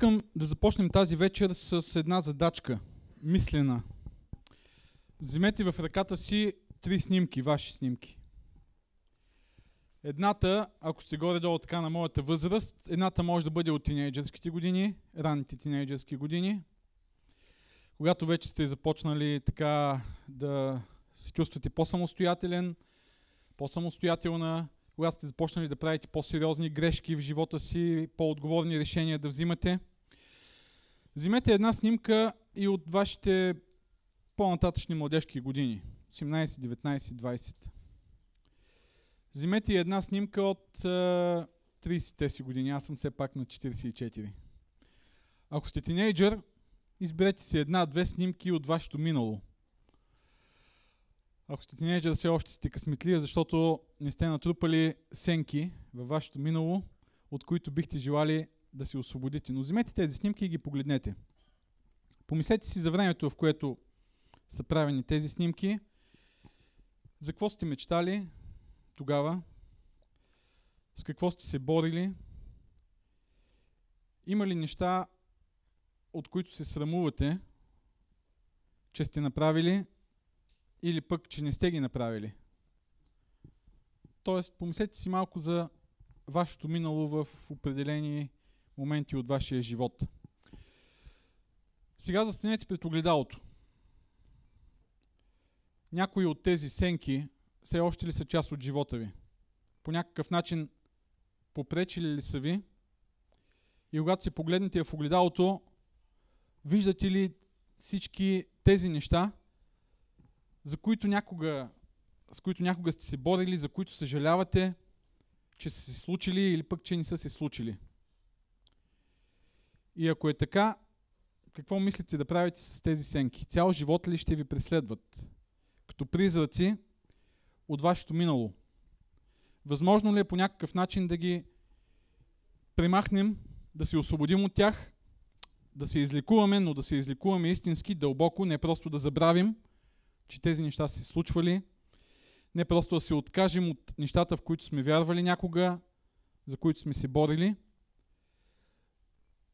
искам да започнем тази вечер с една задачка, мислена. Вземете в ръката си 3 снимки, ваши снимки. Едната, ако сте горе-долу така на моята възраст, едната може да бъде от тинейджърските години, ранните тинейджърски години, когато вече сте започнали така да се чувствате по-самостоятелен, по-самостоятелна, когато сте започнали да правите по-сериозни грешки в живота си, по-отговорни решения да взимате. Вземете една снимка и от вашите по-нататъчни младежки години, 18, 19, 20. Вземете една снимка от 30-те си години, аз съм все пак на 44. Ако сте тинейджър, изберете си една-две снимки от вашето минало. Ако сте тинейджър, все още сте късметливи, защото не сте натрупали сенки във вашето минало, от които бихте желали да се освободите. Но вземете тези снимки и ги погледнете. Помислете си за времето, в което са правени тези снимки. За какво сте мечтали тогава? С какво сте се борили? Има ли неща, от които се срамувате, че сте направили, или пък, че не сте ги направили? Тоест, помислете си малко за вашето минало в определени моменти от вашия живот. Сега застанете пред огледалото. Някои от тези сенки все още ли са част от живота ви? По някакъв начин попречили ли са ви? И когато се погледнете в огледалото, виждате ли всички тези неща, с които някога сте се борили, за които съжалявате, че са се случили или пък, че не са се случили? И ако е така, какво мислите да правите с тези сенки? Цял живот ли ще ви преследват? Като призраци от вашето минало. Възможно ли е по някакъв начин да ги премахнем, да се освободим от тях, да се излекуваме, но да се излекуваме истински, дълбоко, не просто да забравим, че тези неща се случвали, не просто да се откажем от нещата, в които сме вярвали някога, за които сме се борили,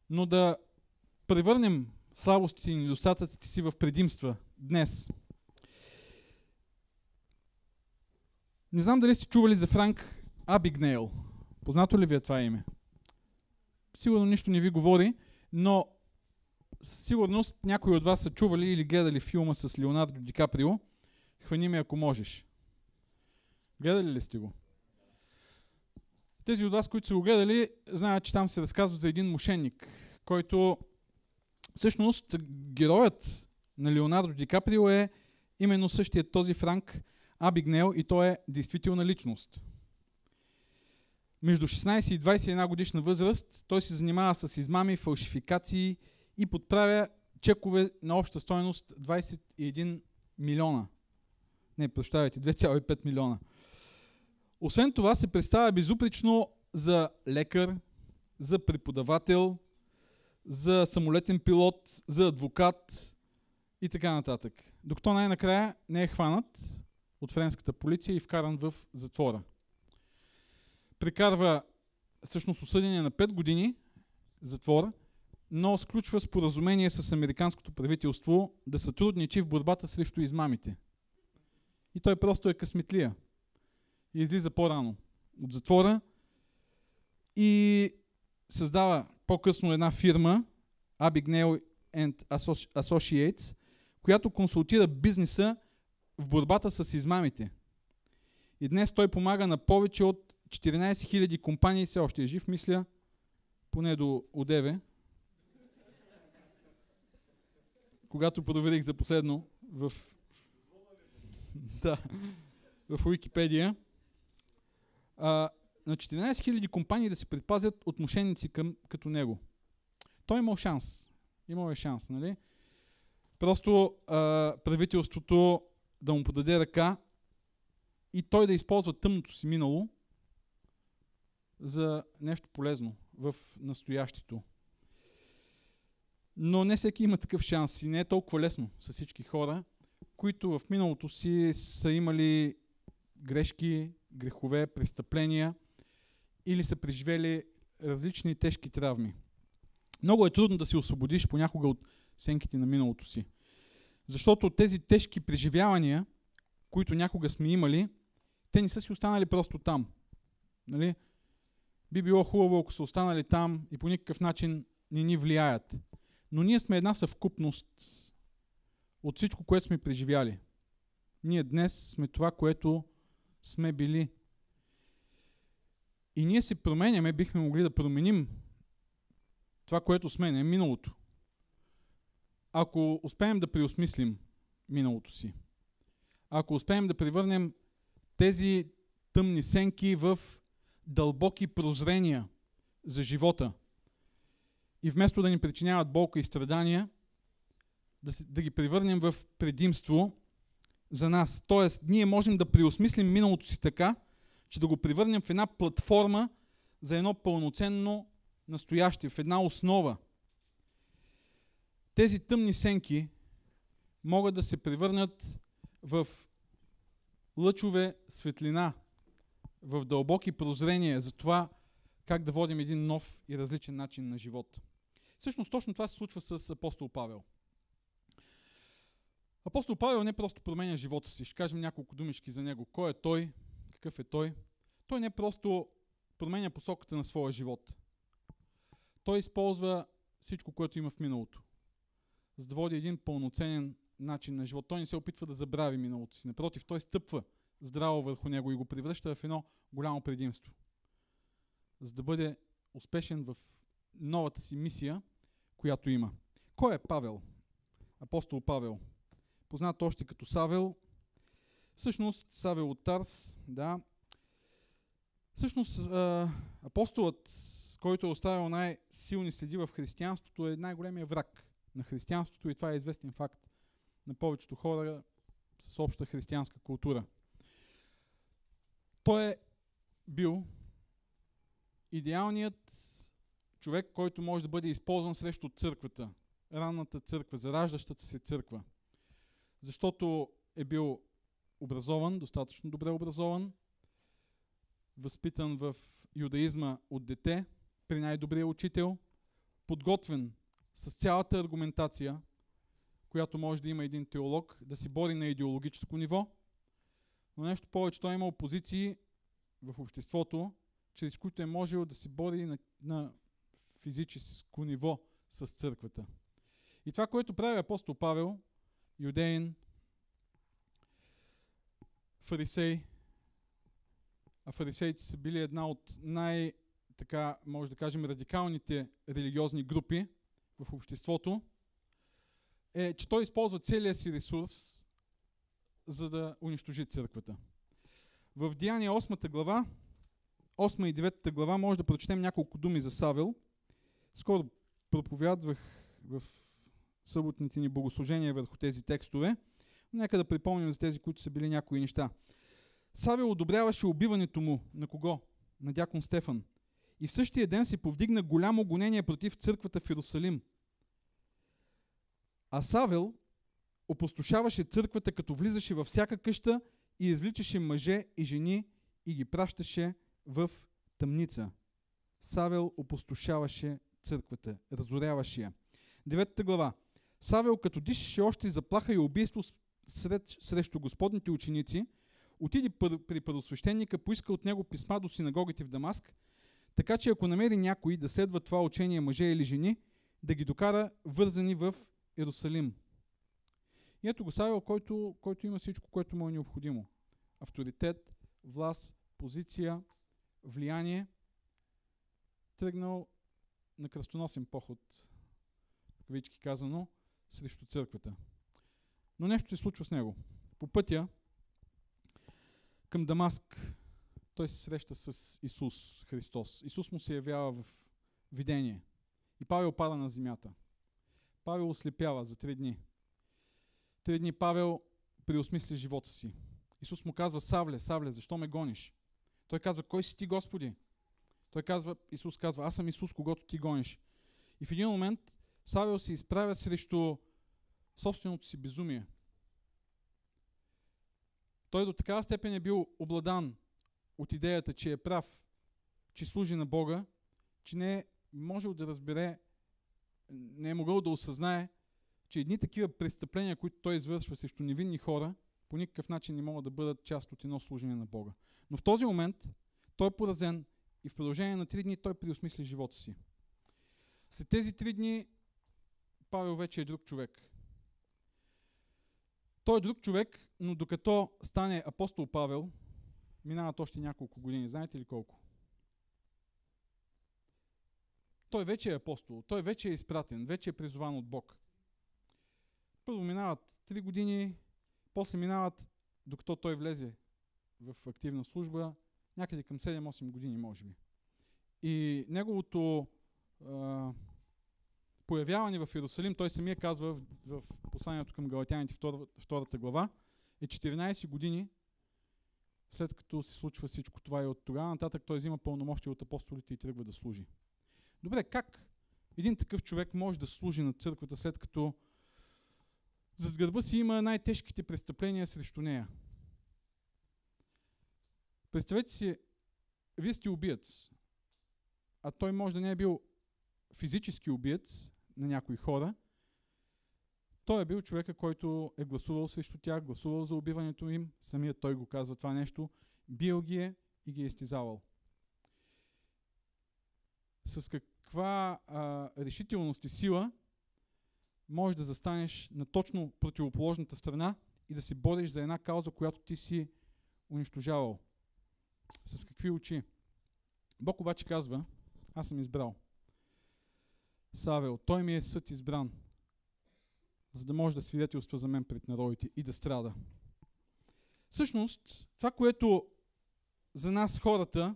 но да превърнем слабостите и недостатъците си в предимства днес. Не знам дали сте чували за Франк Абигнейл. Познато ли ви е това име? Сигурно нищо не ви говори, но със сигурност някои от вас са чували или гледали филма с Леонардо Ди Каприо "Хвани ме, ако можеш". Гледали ли сте го? Тези от вас, които са го гледали, знаят, че там се разказва за един мошенник, който всъщност героят на Леонардо Ди Каприо е именно същият този Франк Абигнейл и той е действителна личност. Между 16 и 21 годишна възраст той се занимава с измами, фалшификации и подправя чекове на обща стойност 21 милиона. Не, прощавайте, 2,5 милиона. Освен това се представя безупречно за лекар, за преподавател, за самолетен пилот, за адвокат и така нататък. Докато най-накрая не е хванат от френската полиция и вкаран в затвора. Прекарва всъщност осъдение на 5 години затвор, но сключва споразумение с американското правителство да сътрудничи в борбата срещу измамите. И той просто е късметлия. И излиза по-рано от затвора и създава по-късно една фирма, Abagnale and Associates, която консултира бизнеса в борбата с измамите. И днес той помага на повече от 14 000 компании, все още е жив, мисля, поне до одеве. Когато проверих за последно в Уикипедия, на 14 000 компании да се предпазят от мошенници като него. Той имал шанс. Имал е шанс, нали? Просто правителството да му подаде ръка и той да използва тъмното си минало за нещо полезно в настоящето. Но не всеки има такъв шанс и не е толкова лесно с всички хора, които в миналото си са имали грешки, грехове, престъпления или са преживели различни тежки травми. Много е трудно да се освободиш понякога от сенките на миналото си. Защото тези тежки преживявания, които някога сме имали, те не са си останали просто там. Нали? Би било хубаво, ако са останали там и по никакъв начин не ни влияят. Но ние сме една съвкупност от всичко, което сме преживяли. Ние днес сме това, което сме били. И ние се променяме, бихме могли да променим това, което сме, не миналото. Ако успеем да преосмислим миналото си, ако успеем да превърнем тези тъмни сенки в дълбоки прозрения за живота и вместо да ни причиняват болка и страдания, да ги превърнем в предимство за нас. Тоест, ние можем да преосмислим миналото си така, че да го превърнем в една платформа за едно пълноценно настояще, в една основа. Тези тъмни сенки могат да се превърнат в лъчове светлина, в дълбоки прозрения за това как да водим един нов и различен начин на живот. Всъщност точно това се случва с апостол Павел. Апостол Павел не просто променя живота си. Ще кажем няколко думички за него. Кой е той? Какъв е той? Той не просто променя посоката на своя живот. Той използва всичко, което има в миналото, за да води един пълноценен начин на живот. Той не се опитва да забрави миналото си. Напротив, той стъпва здраво върху него и го превръща в едно голямо предимство. За да бъде успешен в новата си мисия, която има. Кой е Павел? Апостол Павел. Познат още като Савел. Всъщност, Савел от Тарс, да. Всъщност, апостолът, който е оставил най-силни следи в християнството, е най-големия враг на християнството и това е известен факт на повечето хора с обща християнска култура. Той е бил идеалният човек, който може да бъде използван срещу църквата, ранната църква, зараждащата се църква. Защото е бил образован, достатъчно добре образован, възпитан в юдаизма от дете, при най-добрия учител, подготвен с цялата аргументация, която може да има един теолог, да се бори на идеологическо ниво, но нещо повече, той е имал позиции в обществото, чрез които е можел да се бори на физическо ниво с църквата. И това, което прави апостол Павел, юдеин, фарисей, а фарисеите са били една от така може да кажем, радикалните религиозни групи в обществото, е, че той използва целия си ресурс, за да унищожи църквата. В Деяния 8 глава, 8 и 9 глава, може да прочетем няколко думи за Савел. Скоро проповядвах в съботните ни богослужения върху тези текстове. Нека да припомним за тези, които са били някои неща. Савел одобряваше убиването му. На кого? На дякон Стефан. И в същия ден се повдигна голямо гонение против църквата в Йерусалим. А Савел опустошаваше църквата, като влизаше във всяка къща и извличаше мъже и жени и ги пращаше в тъмница. Савел опустошаваше църквата, разоряваше я. 9 глава. Савел, като дишаше още заплаха и убийство срещу Господните ученици, отиде при първосвещеника, поиска от него писма до синагогите в Дамаск, така че ако намери някой да следва това учение, мъже или жени, да ги докара вързани в Йерусалим. И ето го Савел, който има всичко, което му е необходимо. Авторитет, власт, позиция, влияние. Тръгнал на кръстоносен поход, кавички казано, срещу църквата. Но нещо се случва с него. По пътя към Дамаск той се среща с Исус Христос. Исус му се явява в видение. И Павел пада на земята. Павел ослепява за 3 дни. 3 дни Павел преосмисля живота си. Исус му казва: Савле, Савле, защо ме гониш? Той казва: кой си ти, Господи? Исус казва: аз съм Исус, когото ти гониш. И в един момент Савел се изправя срещу собственото си безумие. Той до такава степен е бил обладан от идеята, че е прав, че служи на Бога, че не е можел да разбере не е могъл да осъзнае, че едни такива престъпления, които той извършва срещу невинни хора, по никакъв начин не могат да бъдат част от едно служение на Бога. Но в този момент той е поразен и в продължение на 3 дни той преосмисли живота си. След тези 3 дни Павел вече е друг човек. Той е друг човек, но докато стане апостол Павел, минават още няколко години. Знаете ли колко? Той вече е апостол, той вече е изпратен, вече е призован от Бог. Първо минават 3 години, после минават, докато той влезе в активна служба, някъде към 7-8 години, може би. И неговото появяване в Иерусалим, той самия казва в посланието към Галатяните, втората глава, е 14 години след като се случва всичко това и от тогава нататък той взима пълномощие от апостолите и тръгва да служи. Добре, как един такъв човек може да служи на църквата, след като зад гърба си има най-тежките престъпления срещу нея? Представете си, вие сте убиец, а той може да не е бил физически убиец на някои хора. Той е бил човека, който е гласувал срещу тях, гласувал за убиването им, самият той го казва това нещо, бил ги е и ги е изтезавал. С каква решителност и сила можеш да застанеш на точно противоположната страна и да се бориш за една кауза, която ти си унищожавал? С какви очи? Бог обаче казва, аз съм избрал Савел, той ми е съд избран, за да може да свидетелства за мен пред народите и да страда. Всъщност, това, което за нас хората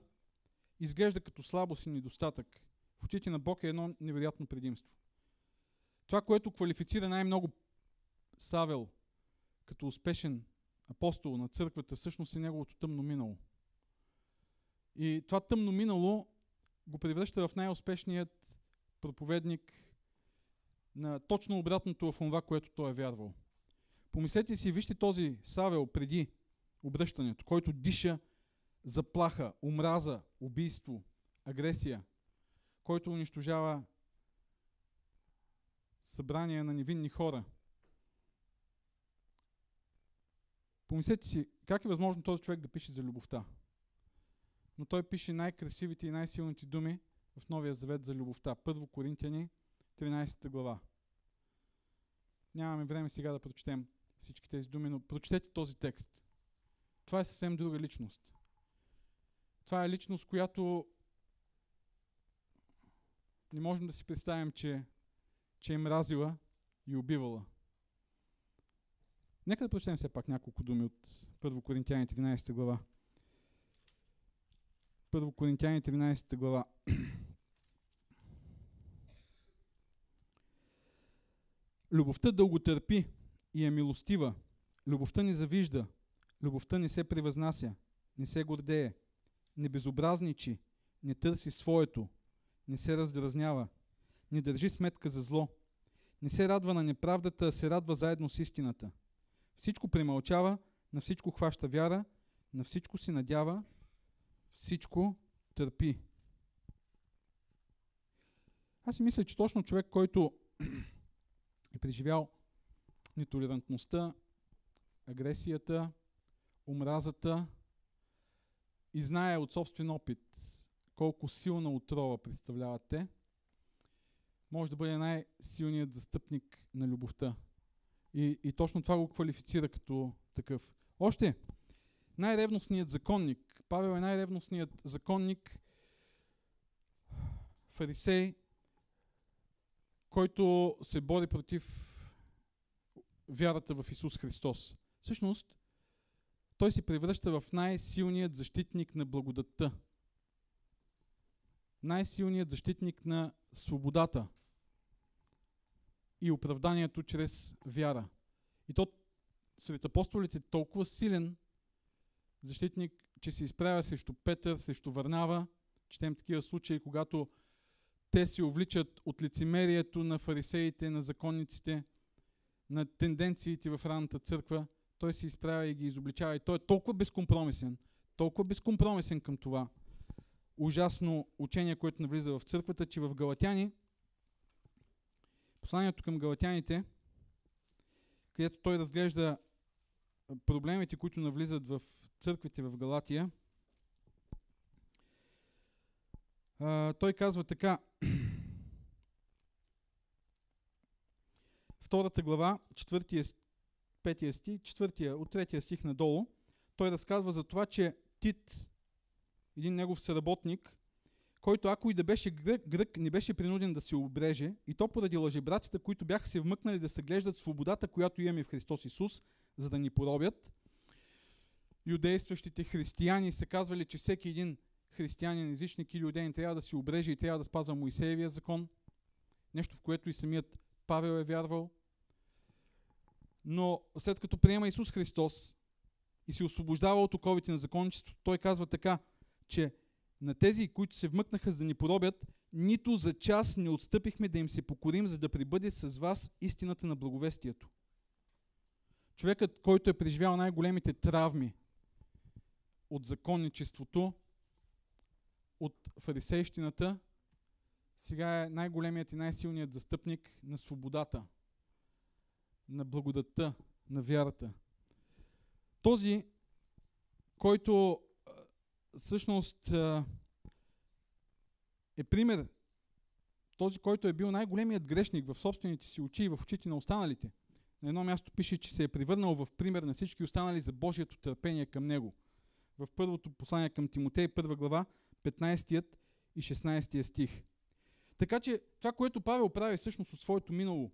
изглежда като слабост и недостатък, в очите на Бог е едно невероятно предимство. Това, което квалифицира най-много Савел като успешен апостол на църквата, всъщност е неговото тъмно минало. И това тъмно минало го превръща в най-успешният проповедник на точно обратното в това, което той е вярвал. Помислете си, вижте този Савел преди обръщането, който диша заплаха, омраза, убийство, агресия, който унищожава събрания на невинни хора. Помислете си, как е възможно този човек да пише за любовта? Но той пише най-красивите и най-силните думи в Новия Завет за любовта. 1 Коринтияни, 13 глава. Нямаме време сега да прочетем всички тези думи, но прочетете този текст. Това е съвсем друга личност. Това е личност, която не можем да си представим, че е мразила и убивала. Нека да прочетем все пак няколко думи от 1 Коринтияни 13 глава. 1 Коринтияни 13 глава. Любовта дълготърпи и е милостива. Любовта не завижда. Любовта не се превъзнася. Не се гордее. Не безобразничи. Не търси своето. Не се раздразнява. Не държи сметка за зло. Не се радва на неправдата, а се радва заедно с истината. Всичко премълчава, на всичко хваща вяра, на всичко се надява, всичко търпи. Аз си мисля, че точно човек, който е преживял нетолерантността, агресията, омразата и знае от собствен опит колко силна отрова представляват те, може да бъде най-силният застъпник на любовта. И точно това го квалифицира като такъв. Още, най-ревностният законник, Павел е най-ревностният законник, фарисей, който се бори против вярата в Исус Христос. Всъщност, той се превръща в най-силният защитник на благодатта. Най-силният защитник на свободата и оправданието чрез вяра. И то сред апостолите е толкова силен защитник, че се изправя срещу Петър, срещу Варнава. Четем такива случаи, когато те се увличат от лицемерието на фарисеите, на законниците, на тенденциите в ранната църква. Той се изправя и ги изобличава. И той е толкова безкомпромисен към това ужасно учение, което навлиза в църквата, че в Галатяни посланието към галатяните, където той разглежда проблемите, които навлизат в църквите в Галатия. Той казва така, втората глава, 5 стих, 4 от 3 стих надолу, той разказва за това, че Тит, един негов съработник, който ако и да беше грък, не беше принуден да се обреже, и то поради лъжебратята, които бяха се вмъкнали да съглеждат свободата, която имаме в Христос Исус, за да ни поробят. Юдействащите християни са казвали, че всеки един християнин, езичник или юдеин трябва да се обреже и трябва да спазва Моисеевия закон. Нещо, в което и самият Павел е вярвал. Но след като приема Исус Христос и се освобождава от оковите на законничеството, той казва така, че на тези, които се вмъкнаха за да ни поробят, нито за час не отстъпихме да им се покорим, за да прибъде с вас истината на благовестието. Човекът, който е преживял най-големите травми от законничеството, от фарисейщината, сега е най-големият и най-силният застъпник на свободата, на благодатта, на вярата. Този, който всъщност е пример, този, който е бил най-големият грешник в собствените си очи и в очите на останалите. На едно място пише, че се е превърнал в пример на всички останали за Божието търпение към него. В първото послание към Тимотей, 1 глава, 15 и 16 стих. Така че това, което Павел прави всъщност от своето минало,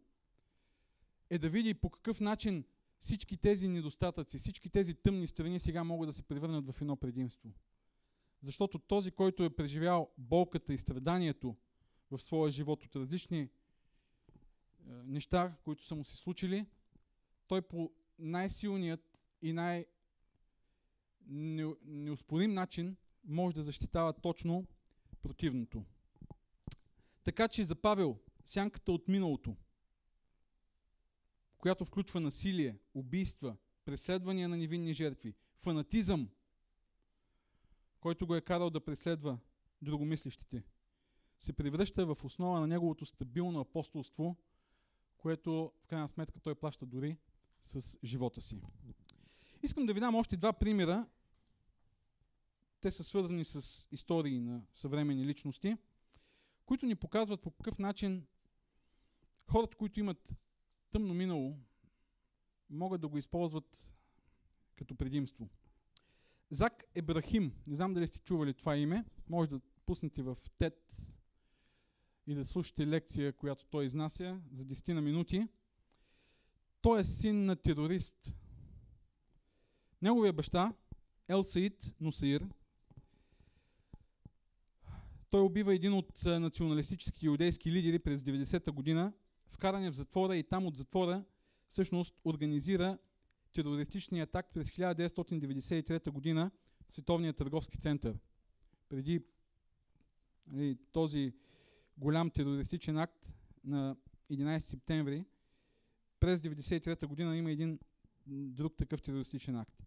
е да види по какъв начин всички тези недостатъци, всички тези тъмни страни сега могат да се превърнат в едно предимство. Защото този, който е преживял болката и страданието в своя живот от различни неща, които са му се случили, той по най-силният и неоспорим начин може да защитава точно противното. Така че за Павел сянката от миналото, която включва насилие, убийства, преследвания на невинни жертви, фанатизъм, който го е карал да преследва другомислещите, се превръща в основа на неговото стабилно апостолство, което в крайна сметка той плаща дори с живота си. Искам да ви дам още два примера. Те са свързани с истории на съвременни личности, които ни показват по какъв начин хората, които имат тъмно минало, могат да го използват като предимство. Зак Ебрахим, не знам дали сте чували това име, може да пуснете в TED и да слушате лекция, която той изнася за 10 на минути. Той е син на терорист. Неговия баща, Ел Саид Нусаир, той убива един от националистически иудейски лидери през 90-та година, вкаране в затвора и там от затвора всъщност организира терористичния атак през 1993 година в Световния търговски център. Преди този голям терористичен акт на 11 септември, през 1993 година има един друг такъв терористичен акт.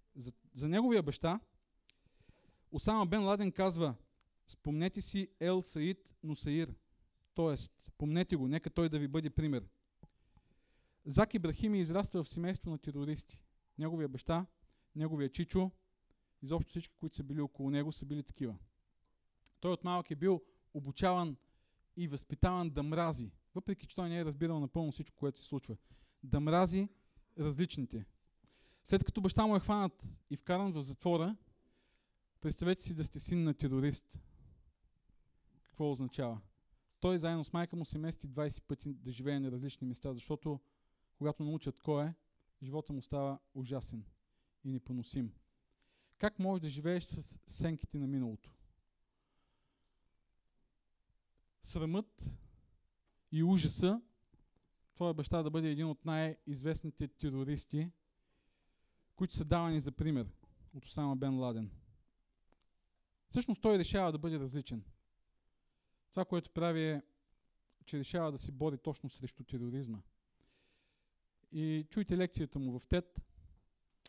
За неговия баща Осама Бен Ладен казва: спомнете си Ел Саид Нусаир, т.е. помнете го, нека той да ви бъде пример. Зак Ибрахим израства в семейство на терористи. Неговия баща, неговия чичо, изобщо всички, които са били около него, са били такива. Той от малък е бил обучаван и възпитаван да мрази, въпреки че той не е разбирал напълно всичко, което се случва. Да мрази различните. След като баща му е хванат и вкаран в затвора, представете си да сте син на терорист. Какво означава? Той заедно с майка му се мести 20 пъти да живее на различни места, защото когато научат кой е, живота му става ужасен и непоносим. Как можеш да живееш с сенките на миналото? Срамът и ужаса твоя баща да бъде един от най-известните терористи, които са давани за пример от Осама Бен Ладен. Всъщност той решава да бъде различен. Това, което прави е, че решава да се бори точно срещу тероризма. И чуйте лекцията му в TED.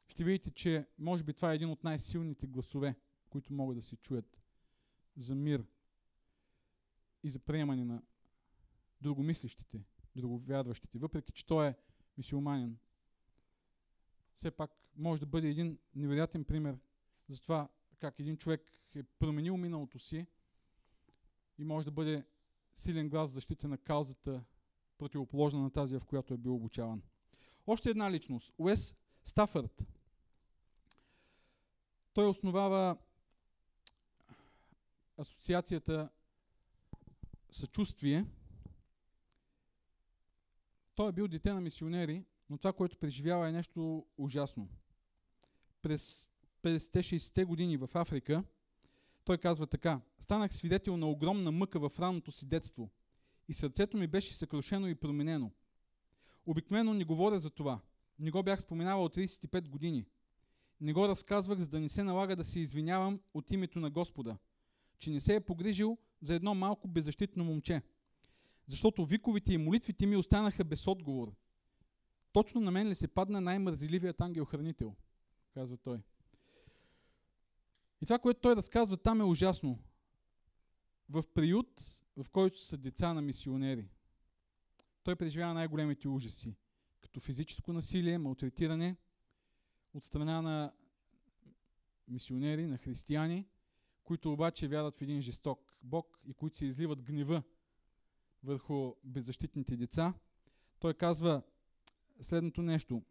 Ще видите, че може би това е един от най-силните гласове, които могат да се чуят за мир и за приемане на другомислещите друговярващите, въпреки че той е мюсюлманин. Все пак може да бъде един невероятен пример за това как един човек е променил миналото си и може да бъде силен глас в защита на каузата, противоположна на тази, в която е бил обучаван. Още една личност. Уес Стафърд. Той основава асоциацията Съчувствие. Той е бил дете на мисионери, но това, което преживява, е нещо ужасно. През 50-60-те години в Африка той казва така: станах свидетел на огромна мъка в ранното си детство и сърцето ми беше съкрушено и променено. Обикновено не говоря за това. Не го бях споменавал от 35 години. Не го разказвах, за да не се налага да се извинявам от името на Господа, че не се е погрижил за едно малко беззащитно момче. Защото виковите и молитвите ми останаха без отговор. Точно на мен ли се падна най-мързеливият ангел-хранител, казва той. И това, което той разказва там, е ужасно. В приют, в който са деца на мисионери, той преживява най-големите ужаси, като физическо насилие, малтретиране от страна на мисионери, на християни, които обаче вярват в един жесток Бог и които се изливат гнева върху беззащитните деца. Той казва следното нещо.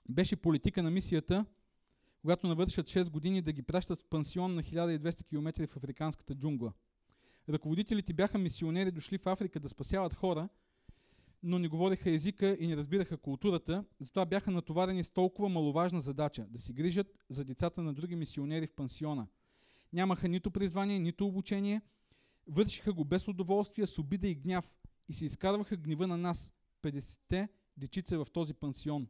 Беше политика на мисията, когато навършат 6 години, да ги пращат в пансион на 1200 км в африканската джунгла. Ръководителите бяха мисионери, дошли в Африка да спасяват хора, но не говореха езика и не разбираха културата, затова бяха натоварени с толкова маловажна задача – да се грижат за децата на други мисионери в пансиона. Нямаха нито призвание, нито обучение, вършиха го без удоволствие, с обида и гняв и се изкарваха гнева на нас, 50-те дечица в този пансион.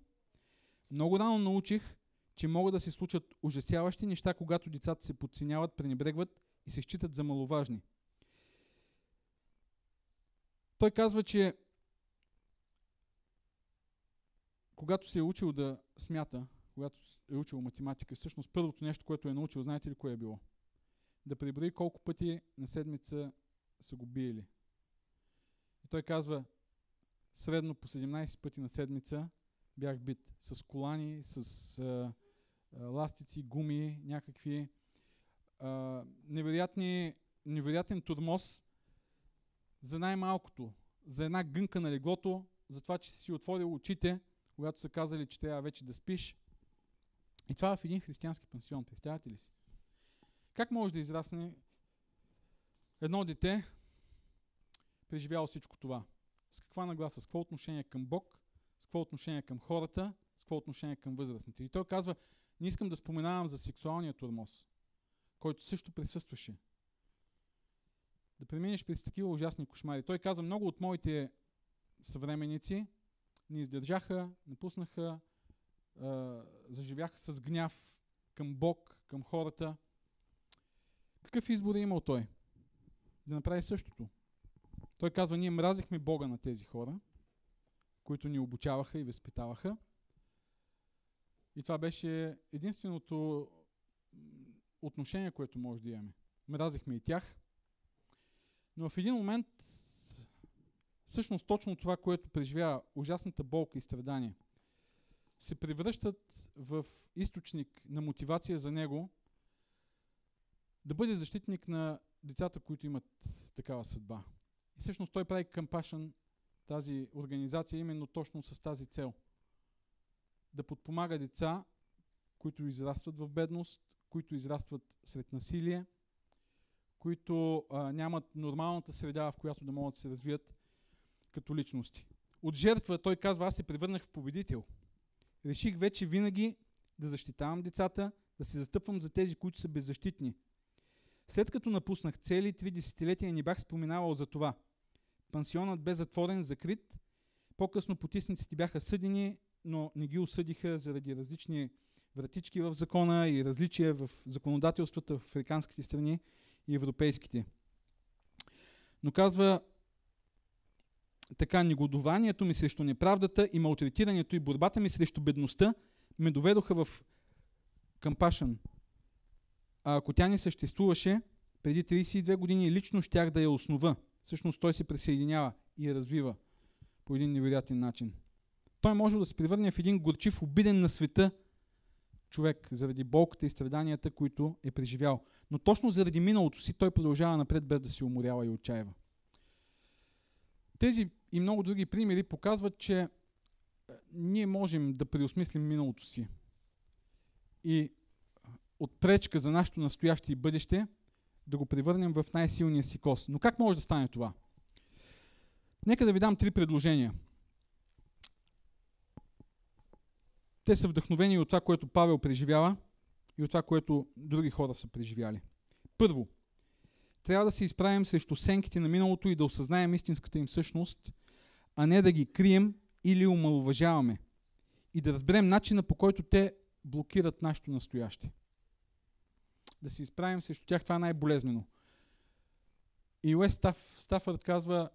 Много рано научих, че могат да се случат ужасяващи неща, когато децата се подценяват, пренебрегват и се считат за маловажни. Той казва, че когато се е учил да смята, когато е учил математика, всъщност първото нещо, което е научил, знаете ли кое е било? Да преброи колко пъти на седмица са го биели. И той казва, средно по 17 пъти на седмица бях бит с колани, с ластици, гуми, някакви невероятен тормоз за най-малкото, за една гънка на леглото, за това, че си отворил очите, когато са казали, че трябва вече да спиш. И това в един християнски пансион, представяте ли си? Как може да израсне едно дете, преживяло всичко това? С каква нагласа? С какво отношение към Бог? С какво отношение към хората? С какво отношение към възрастните? И той казва, не искам да споменавам за сексуалния тормоз, който също присъстваше. Да преминеш през такива ужасни кошмари. Той казва, много от моите съвременници не издържаха, напуснаха, заживяха с гняв към Бог, към хората. Какъв избор е имал той? Да направи същото. Той казва, ние мразихме Бога на тези хора, които ни обучаваха и възпитаваха. И това беше единственото отношение, което може да имаме. Мразихме и тях. Но в един момент, всъщност точно това, което преживява ужасната болка и страдание, се превръщат в източник на мотивация за него да бъде защитник на децата, които имат такава съдба. И всъщност той прави Compassion, тази организация, именно точно с тази цел. Да подпомага деца, които израстват в бедност, които израстват сред насилие, които нямат нормалната среда, в която да могат да се развият като личности. От жертва той казва, аз се превърнах в победител. Реших вече винаги да защитавам децата, да се застъпвам за тези, които са беззащитни. След като напуснах цели 3 десетилетия, не бях споменавал за това. Пансионът бе затворен, закрит. По-късно потисниците бяха съдени, но не ги осъдиха заради различни вратички в закона и различия в законодателствата в африканските страни и европейските. Но казва така, негодованието ми срещу неправдата и малтретирането и борбата ми срещу бедността ме доведоха в Compassion. А ако тя не съществуваше, преди 32 години лично щях да я основа. Всъщност той се присъединява и я развива по един невероятен начин. Той може да се превърне в един горчив, обиден на света човек заради болката и страданията, които е преживял. Но точно заради миналото си той продължава напред без да се уморява и отчаива. Тези и много други примери показват, че ние можем да преосмислим миналото си и от пречка за нашето настояще и бъдеще да го превърнем в най-силния си кос. Но как може да стане това? Нека да ви дам 3 предложения. Те са вдъхновени от това, което Павел преживява и от това, което други хора са преживяли. Първо, трябва да се изправим срещу сенките на миналото и да осъзнаем истинската им същност, а не да ги крием или омаловажаваме и да разберем начина, по който те блокират нашето настояще. Да се изправим срещу тях, това е най-болезнено. И Уест Стафърд казва,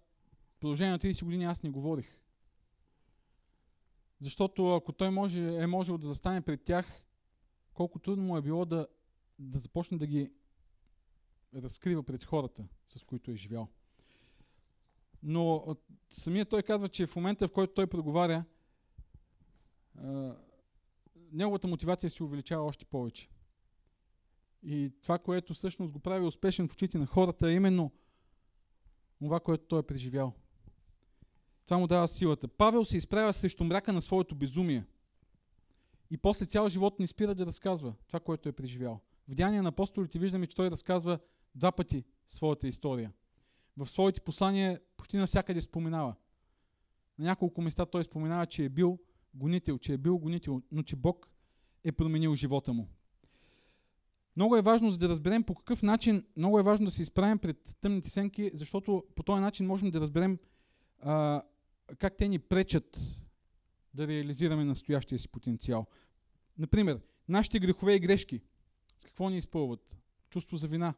в продължение на 30 години аз не говорих. Защото ако той е можел да застане пред тях, колко трудно му е било да започне да ги разкрива пред хората, с които е живял. Но самият той казва, че в момента, в който той проговаря, неговата мотивация се увеличава още повече. И това, което всъщност го прави успешен в очите на хората, е именно това, което той е преживял. Това му дава силата. Павел се изправя срещу мрака на своето безумие. И после цял живот не спира да разказва това, което е преживял. В Деяния на апостолите виждаме, че той разказва 2 пъти своята история. В своите послания почти навсякъде споменава. На няколко места той споменава, че е бил гонител, но че Бог е променил живота му. Много е важно, за да разберем по какъв начин, много е важно да се изправим пред тъмните сенки, защото по този начин можем да разберем как те ни пречат да реализираме настоящия си потенциал. Например, нашите грехове и грешки с какво ни изпълват? Чувство за вина.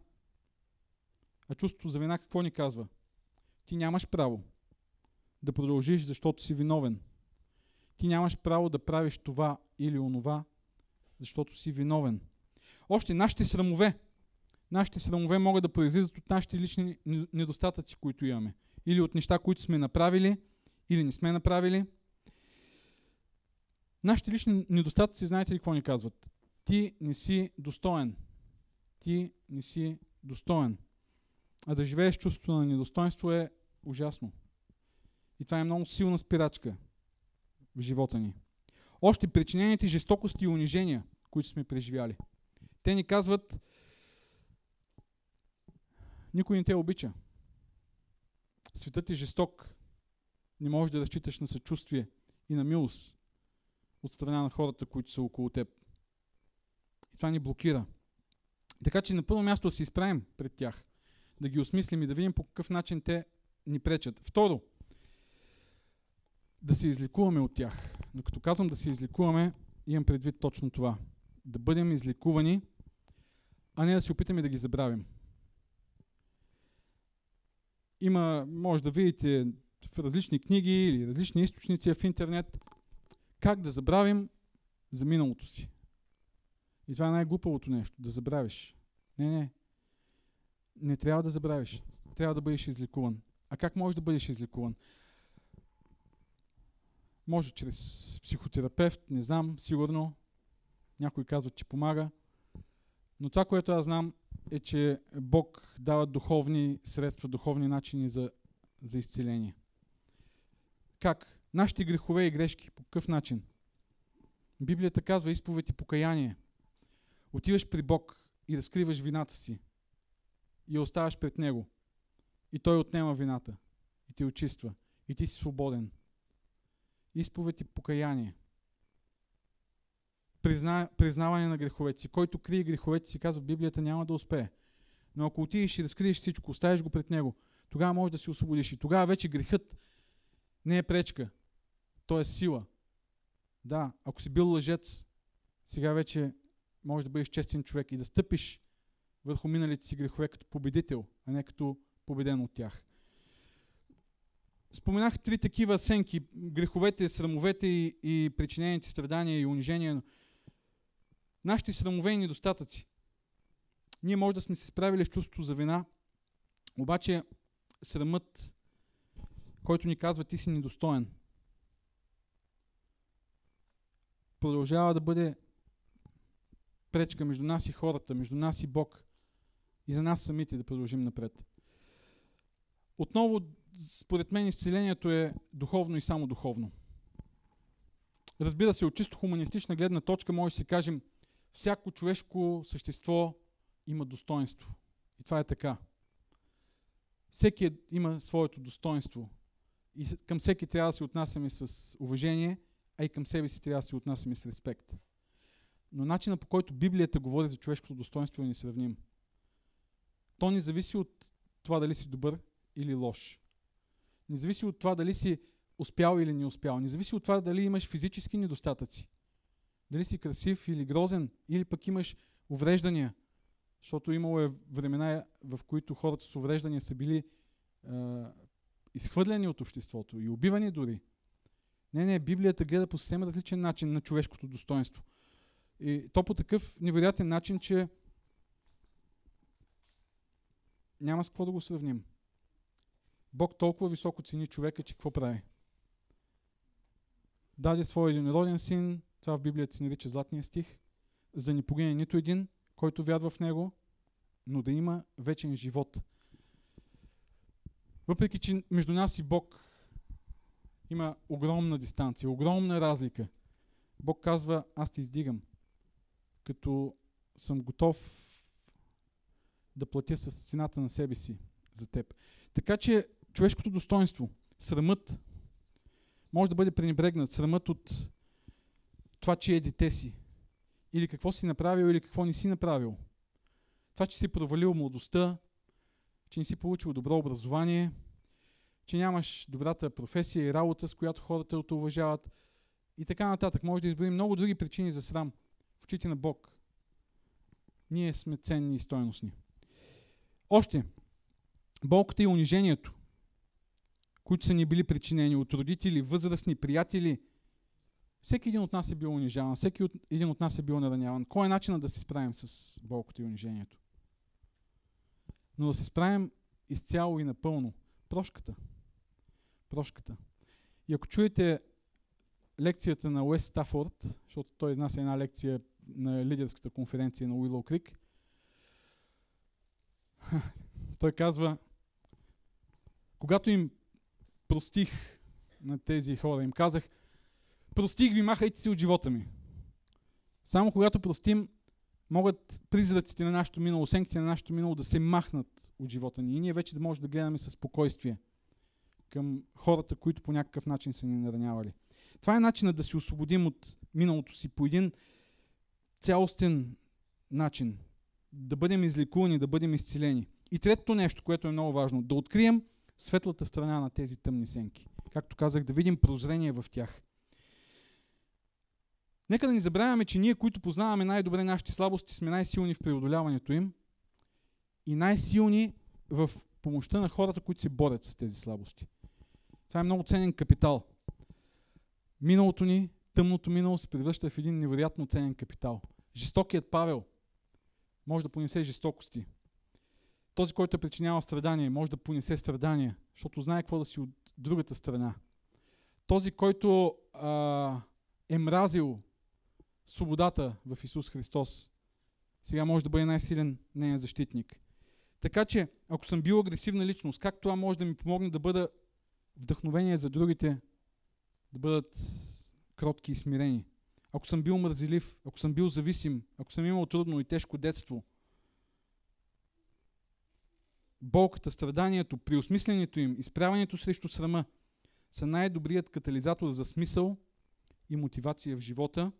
А чувството за вина какво ни казва? Ти нямаш право да продължиш, защото си виновен. Ти нямаш право да правиш това или онова, защото си виновен. Още нашите срамове могат да произлизат от нашите лични недостатъци, които имаме. Или от неща, които сме направили, или не сме направили. Нашите лични недостатъци, знаете ли какво ни казват? Ти не си достоен. Ти не си достоен. А да живееш чувството на недостоинство е ужасно. И това е много силна спирачка в живота ни. Още причинените жестокости и унижения, които сме преживяли. Те ни казват, никой не те обича. Светът е жесток. Не можеш да разчиташ на съчувствие и на милост от страна на хората, които са около теб. И това ни блокира. Така че на първо място да се изправим пред тях, да ги осмислим и да видим по какъв начин те ни пречат. Второ, да се излекуваме от тях. Но като казвам да се излекуваме, имам предвид точно това. Да бъдем излекувани, а не да се опитаме да ги забравим. Може да видите в различни книги или различни източници в интернет как да забравим за миналото си. И това е най-глупавото нещо, да забравиш. Не трябва да забравиш. Трябва да бъдеш излекуван. А как можеш да бъдеш излекуван? Може чрез психотерапевт, не знам, сигурно. Някой казват, че помага. Но това, което аз знам, е, че Бог дава духовни средства, духовни начини за изцеление. Как? Нашите грехове и грешки. По какъв начин? Библията казва изповед и покаяние. Отиваш при Бог и разкриваш вината си. И я оставаш пред Него. И Той отнема вината. И те очиства. И ти си свободен. Изповед и покаяние. Признаване на греховете си. Който крие греховете си, казва Библията, няма да успее. Но ако отидеш и разкриеш всичко, оставиш го пред Него, тогава можеш да се освободиш. И тогава вече грехът не е пречка. Той е сила. Да, ако си бил лъжец, сега вече можеш да бъдеш честен човек и да стъпиш върху миналите си грехове като победител, а не като победен от тях. Споменах 3 такива сенки. Греховете, срамовете и причинените страдания и унижения. Нашите срамове и недостатъци. Ние може да сме се справили с чувството за вина, обаче срамът, който ни казва: ти си недостоен, продължава да бъде пречка между нас и хората, между нас и Бог и за нас самите да продължим напред. Отново, според мен, изцелението е духовно и само духовно. Разбира се, от чисто хуманистична гледна точка може да си кажем: всяко човешко същество има достоинство. И това е така. Всеки има своето достоинство. И към всеки трябва да се отнасяме с уважение, а и към себе си трябва да се отнасяме с респект. Но начинът, по който Библията говори за човешкото достоинство, е несравним. То не зависи от това дали си добър или лош. Не зависи от това дали си успял или не успял. Не зависи от това дали имаш физически недостатъци. Дали си красив или грозен, или пък имаш увреждания. Защото имало е времена, в които хората с увреждания са били изхвърлени от обществото и убивани дори. Не, Библията гледа по съвсем различен начин на човешкото достоинство. И то по такъв невероятен начин, че няма с какво да го сравним. Бог толкова високо цени човека, че какво прави? Даде своя единороден син, това в Библията се нарича златния стих, за да не погине нито един, който вярва в него, но да има вечен живот. Въпреки че между нас и Бог има огромна дистанция, огромна разлика, Бог казва: аз те издигам, като съм готов да платя с цената на себе си за теб. Така че човешкото достоинство, срамът, може да бъде пренебрегнат. Срамът от това, че е дете си. Или какво си направил, или какво не си направил. Това, че си провалил младостта, че не си получил добро образование, че нямаш добрата професия и работа, с която хората те уважават и така нататък. Може да изброим много други причини за срам в очите на Бог. Ние сме ценни и стойностни. Още, болката и унижението, които са ни били причинени от родители, възрастни, приятели. Всеки един от нас е бил унижаван, всеки един от нас е бил нараняван. Кой е начинът да се справим с болката и унижението? Но да се справим изцяло и напълно. Прошката. И ако чуете лекцията на Уес Стафорд, защото той изнася една лекция на лидерската конференция на Уилоу Крик, той казва: когато им простих на тези хора, им казах: простих ви, махайте си от живота ми. Само когато простим, могат призраците на нашето минало, оценките на нашето минало да се махнат от живота ни. И ние вече да можем да гледаме със спокойствие към хората, които по някакъв начин са ни наранявали. Това е начинът да се освободим от миналото си по един цялостен начин. Да бъдем излекувани, да бъдем изцелени. И третото нещо, което е много важно, да открием светлата страна на тези тъмни сенки. Както казах, да видим прозрение в тях. Нека да не забравяме, че ние, които познаваме най-добре нашите слабости, сме най-силни в преодоляването им и най-силни в помощта на хората, които се борят с тези слабости. Това е много ценен капитал. Миналото ни, тъмното минало, се превръща в един невероятно ценен капитал. Жестокият Павел може да понесе жестокости. Този, който е причинявал страдания, може да понесе страдания, защото знае какво да си от другата страна. Този, който е мразил свободата в Исус Христос, сега може да бъде най-силен неин защитник. Така че, ако съм бил агресивна личност, как това може да ми помогне да бъда вдъхновение за другите, да бъдат кротки и смирени? Ако съм бил мързелив, ако съм бил зависим, ако съм имал трудно и тежко детство, болката, страданието, преосмисленето им, изправянето срещу срама са най-добрият катализатор за смисъл и мотивация в живота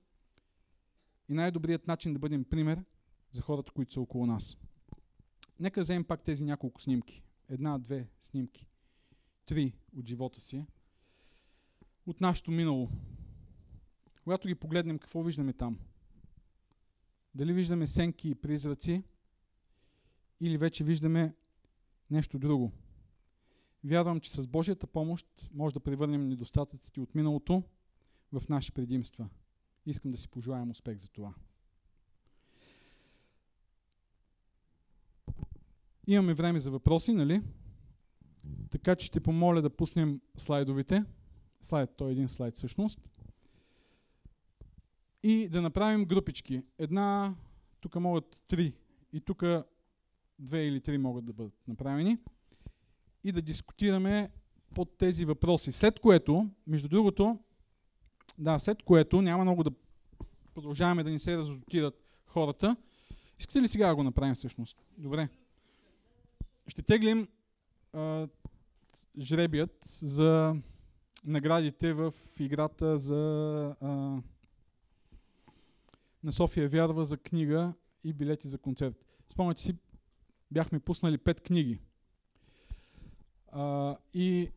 и най-добрият начин да бъдем пример за хората, които са около нас. Нека вземем пак тези няколко снимки. 1, 2 снимки. 3 от живота си. От нашето минало. Когато ги погледнем, какво виждаме там? Дали виждаме сенки и призраци или вече виждаме нещо друго? Вярвам, че с Божията помощ може да превърнем недостатъците от миналото в наши предимства. Искам да си пожелаем успех за това. Имаме време за въпроси, нали? Така че ще помоля да пуснем слайдовите. Той е един слайд всъщност. И да направим групички. Една, тук могат 3 и тук 2 или 3 могат да бъдат направени. И да дискутираме под тези въпроси. След което, между другото, няма много да продължаваме да ни се разотират хората. Искате ли сега да го направим всъщност? Добре. Ще теглим жребият за наградите в играта на София вярва за книга и билети за концерт. Спомняте си, бяхме пуснали 5 книги. И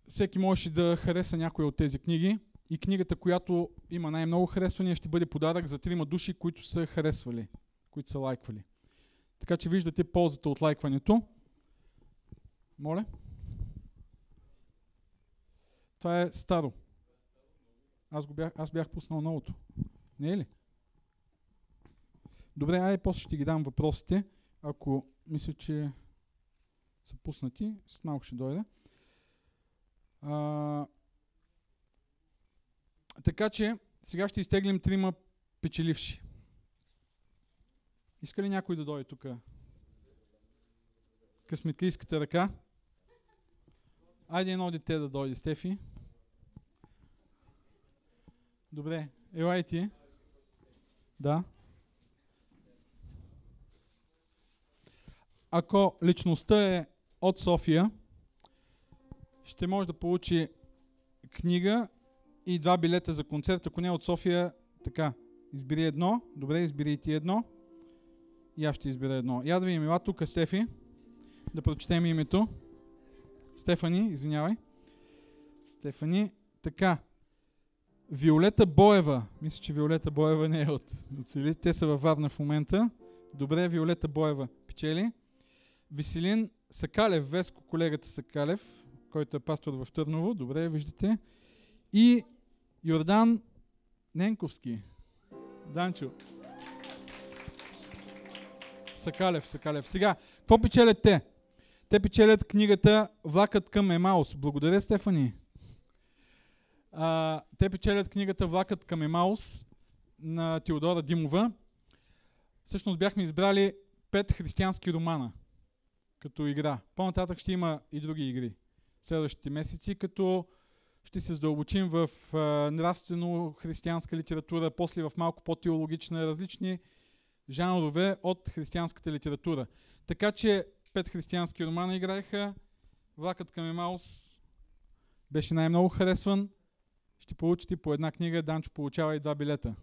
всеки можеше да хареса някоя от тези книги. И книгата, която има най-много харесвания, ще бъде подарък за 3 души, които са харесвали, които са лайквали. Така че виждате ползата от лайкването. Моля? Това е старо. Аз бях пуснал новото. Не е ли? Добре, после ще ги дам въпросите. Ако мисля, че са пуснати, след малко ще дойде. Така че сега ще изтеглим 3 печеливши. Иска ли някой да дойде тук? Късметлийската ръка. Айде едно дете да дойде, Стефи. Добре, елай ти. Да. Ако личността е от София, ще може да получи книга и 2 билета за концерт. Ако не е от София, така, избери едно. Добре, избери и ти едно. И аз ще избера едно. Я да видим, ела тук, Стефи. Да прочетем името. Стефани, извинявай. Стефани. Така. Виолета Боева. Мисля, че Виолета Боева не е от Сили. Те са във Варна в момента. Добре, Виолета Боева печели. Веселин Сакалев, Веско, колегата Сакалев, който е пастор в Търново. Добре, виждате. И Йордан Ненковски. Данчо. Сакалев. Сега, какво печелят те? Те печелят книгата Влакът към Емаус. Благодаря, Стефани. Те печелят книгата Влакът към Емаус на Теодора Димова. Всъщност бяхме избрали 5 християнски романа като игра. По-нататък ще има и други игри в следващите месеци, като ще се задълбочим в нравствено-християнска литература, после в малко по-теологична, различни жанрове от християнската литература. Така че 5 християнски романа играеха. Влакът към Емаус беше най-много харесван. Ще получите по една книга. Данчо получава и 2 билета.